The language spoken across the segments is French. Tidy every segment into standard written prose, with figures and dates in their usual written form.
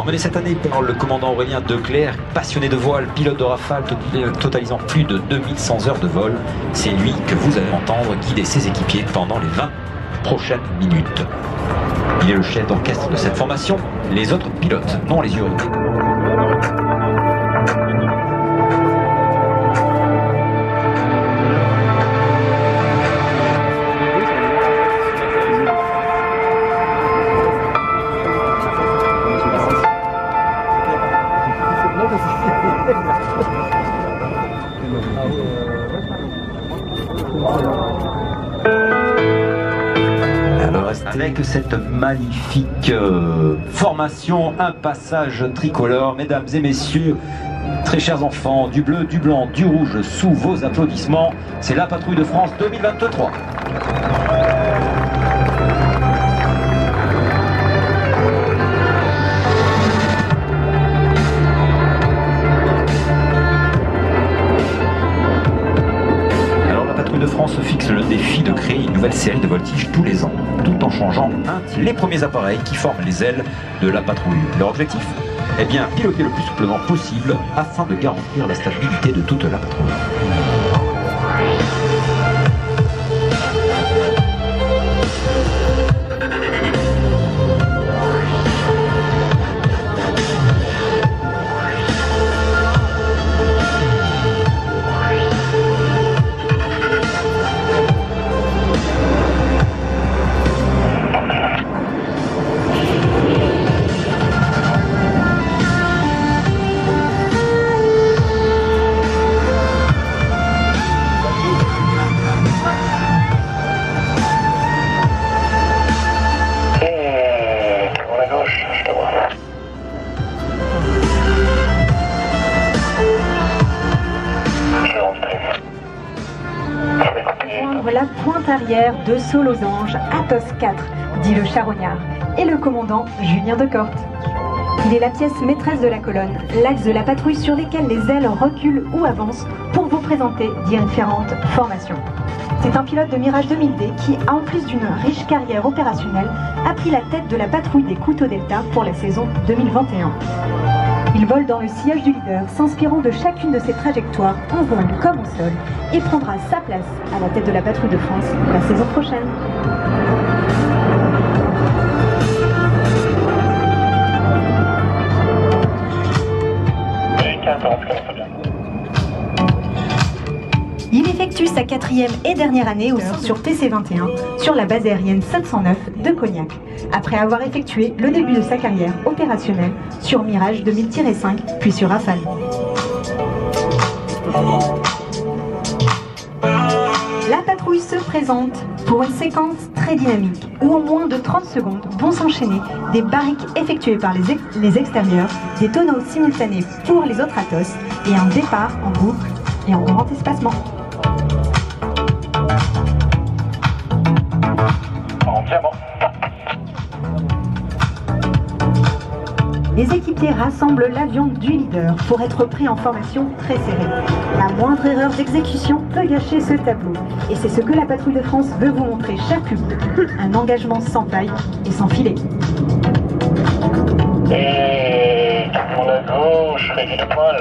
Emmené cette année par le commandant Aurélien Declercq, passionné de voile, pilote de Rafale totalisant plus de 2100 heures de vol, c'est lui que vous allez entendre guider ses équipiers pendant les 20 prochaines minutes. Il est le chef d'orchestre de cette formation, les autres pilotes n'ont les yeux rivés. Avec cette magnifique formation, un passage tricolore, mesdames et messieurs, très chers enfants, du bleu, du blanc, du rouge, sous vos applaudissements, c'est la Patrouille de France 2023. De France fixe le défi de créer une nouvelle série de voltiges tous les ans, tout en changeant les premiers appareils qui forment les ailes de la patrouille. Leur objectif ? Eh bien, piloter le plus souplement possible afin de garantir la stabilité de toute la patrouille. La pointe arrière de Solosange, Athos 4, dit le charognard, et le commandant Julien Decorte. Il est la pièce maîtresse de la colonne, l'axe de la patrouille sur lesquels les ailes reculent ou avancent pour vous présenter différentes formations. C'est un pilote de Mirage 2000D qui, en plus d'une riche carrière opérationnelle, a pris la tête de la patrouille des Couteaux Delta pour la saison 2021. Il vole dans le sillage du leader, s'inspirant de chacune de ses trajectoires en vol comme au sol, et prendra sa place à la tête de la Patrouille de France la saison prochaine. Il effectue sa 4e et dernière année sur TC21 sur la base aérienne 709 de Cognac, après avoir effectué le début de sa carrière opérationnelle sur Mirage 2000-5 puis sur Rafale. La patrouille se présente pour une séquence très dynamique où en moins de 30 secondes vont s'enchaîner des barriques effectuées par les extérieurs, des tonneaux simultanés pour les autres Athos et un départ en boucle et en grand espacement. Les équipiers rassemblent l'avion du leader pour être pris en formation très serrée. La moindre erreur d'exécution peut gâcher ce tableau. Et c'est ce que la Patrouille de France veut vous montrer chaque public. Un engagement sans faille et sans filet. Et tourne à gauche, réduit de poil.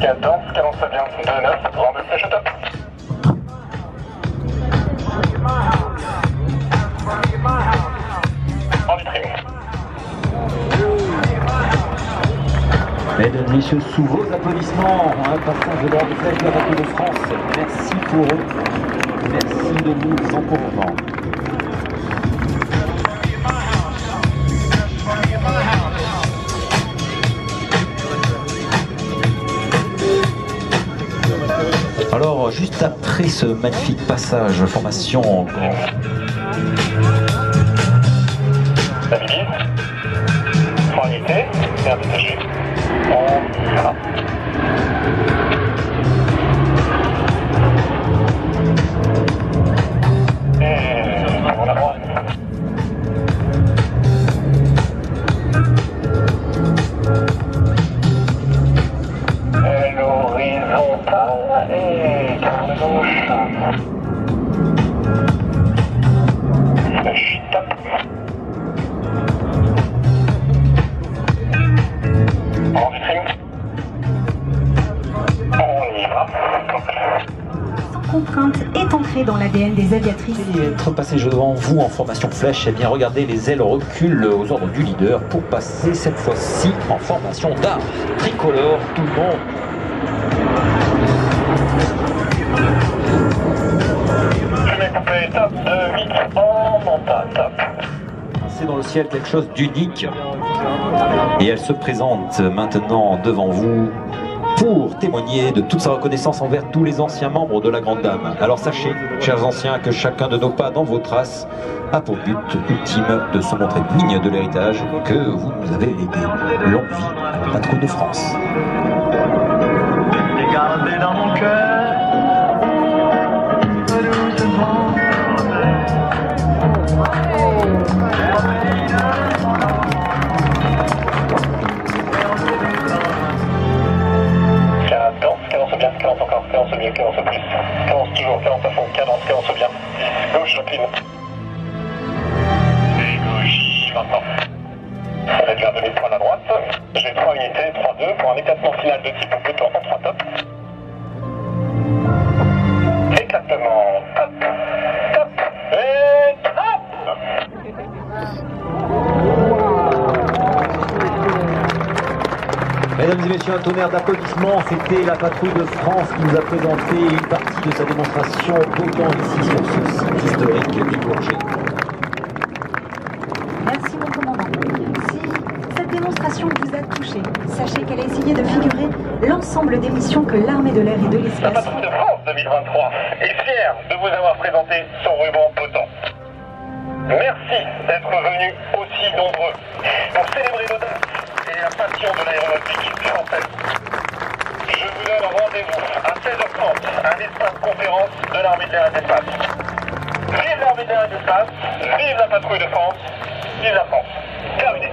14, 45 bien, 29, rendez flèche au top. Mesdames, messieurs, sous vos applaudissements, un passage de l'ordre de flèche de la Patrouille de France. Merci pour eux. Merci de nous encourager. Alors, juste après ce magnifique passage, formation en grand. Stabilise. Prends unité, faire détacher. On verra. Et on la droite. L'horizontale et tourne à gauche. Flèche top. ancré dans l'ADN des aviatrices. Et être passé devant vous en formation flèche, eh bien regardez, les ailes reculent aux ordres du leader pour passer cette fois-ci en formation d'art tricolore, tout le monde. Fumée coupée, top, 2-8, en monta, top. C'est dans le ciel quelque chose d'unique. Et elle se présente maintenant devant vous pour témoigner de toute sa reconnaissance envers tous les anciens membres de la Grande Dame. Alors sachez, chers anciens, que chacun de nos pas dans vos traces a pour but ultime de se montrer digne de l'héritage que vous nous avez légué. Longue vie à la patrouille de France. Gardez dans mon cœur. Cadence plus. Cadence toujours, cadence à fond, cadence bien. Gauche, j'incline. Et gauche, maintenant. On est vers 2003 à droite. J'ai 3 unités, 3-2 pour un éclatement final de type peloton en 3 top. Éclatement, top, top, et top. Mesdames et messieurs, un tonnerre d'applaudissements. C'était la patrouille de France qui nous a présenté une partie de sa démonstration autant ici sur ce site historique du Bourget. Merci mon commandant. Si cette démonstration vous a touché, sachez qu'elle a essayé de figurer l'ensemble des missions que l'armée de l'air et de La l'espace... patrouille de France 2023 est fière de vous avoir présenté son ruban potent. Merci d'être venus aussi nombreux pour célébrer l'audace et la passion de l'aéronautique française. Je vous donne rendez-vous à 16h30 à l'espace conférence de l'armée de l'air et de l'espace. Vive l'armée de l'air et de l'espace, vive la patrouille de France, vive la France. Terminé.